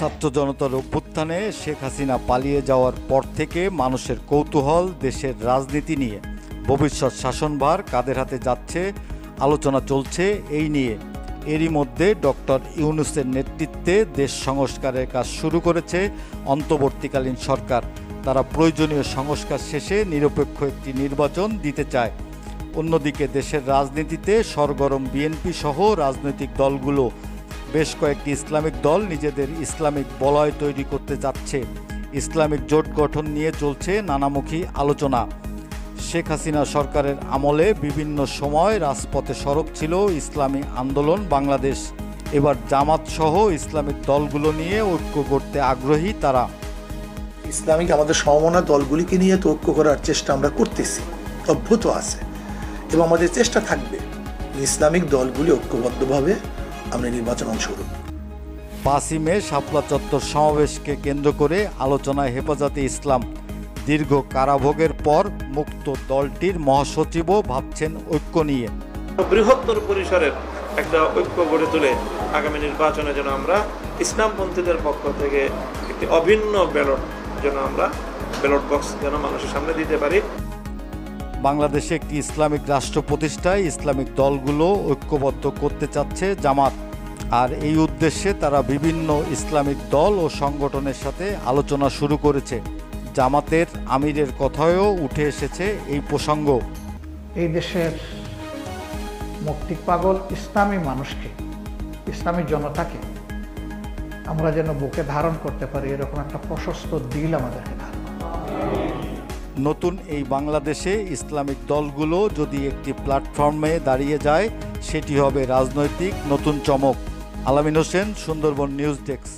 ছাত্র জনতার অভ্যুত্থানে শেখ হাসিনা পালিয়ে যাওয়ার পর থেকে মানুষের কৌতূহল দেশের রাজনীতি নিয়ে। ভবিষ্যৎ শাসনভার কাদের হাতে যাচ্ছে আলোচনা চলছে এই নিয়ে। এরই মধ্যে ডক্টর ইউনূসের নেতৃত্বে দেশ সংস্কারের কাজ শুরু করেছে অন্তর্বর্তীকালীন সরকার। তারা প্রয়োজনীয় সংস্কার শেষে নিরপেক্ষ একটি নির্বাচন দিতে চায়। অন্যদিকে দেশের রাজনীতিতে সরগরম বিএনপি সহ রাজনৈতিক দলগুলো। বেশ কয়েকটি ইসলামিক দল নিজেদের ইসলামিক বলয় তৈরি করতে যাচ্ছে। ইসলামিক জোট গঠন নিয়ে চলছে নানামুখী আলোচনা। শেখ হাসিনা সরকারের আমলে বিভিন্ন সময় রাজপথে সরব ছিল ইসলামী আন্দোলন বাংলাদেশ। এবার জামাত সহ ইসলামিক দলগুলো নিয়ে ঐক্য করতে আগ্রহী তারা। ইসলামিক আমাদের সমমনা দলগুলিকে নিয়ে তো ঐক্য করার চেষ্টা আমরা করতেছি, অভ্যুত আছে এবং আমাদের চেষ্টা থাকবে ইসলামিক দলগুলি ঐক্যবদ্ধভাবে আমরা নির্বাচন অংশগ্রহণ। 5ই মে শাপলা চত্বর সমাবেশকে কেন্দ্র করে আলোচনায় হেফাজতে ইসলাম। দীর্ঘ কারাভোগের পর মুক্ত দলটির মহাসচিবও ভাবছেন ঐক্য নিয়ে। বৃহত্তর পরিসরের একটা ঐক্য গড়ে তুলে আগামী নির্বাচনে যেন আমরা ইসলামপন্থীদের পক্ষ থেকে একটি অভিন্ন ব্যালট যেন আমরা ব্যালট বক্স যেন মানুষের সামনে দিতে পারি। বাংলাদেশে একটি ইসলামিক রাষ্ট্র প্রতিষ্ঠায় ইসলামিক দলগুলো ঐক্যবদ্ধ করতে চাচ্ছে জামাত। আর এই উদ্দেশ্যে তারা বিভিন্ন ইসলামিক দল ও সংগঠনের সাথে আলোচনা শুরু করেছে। জামাতের আমিরের কথায়ও উঠে এসেছে এই প্রসঙ্গ। এই দেশের মুক্তি পাগল ইসলামী মানুষকে, ইসলামী জনতাকে আমরা যেন বুকে ধারণ করতে পারি, এরকম একটা প্রশস্ত দিল আমাদেরকে ধারণ। নতুন এই বাংলাদেশে ইসলামিক দলগুলো যদি একটি প্ল্যাটফর্মে দাঁড়িয়ে যায়, সেটি হবে রাজনৈতিক নতুন চমক। আলামিন হোসেন, সুন্দরবন নিউজ ডেস্ক।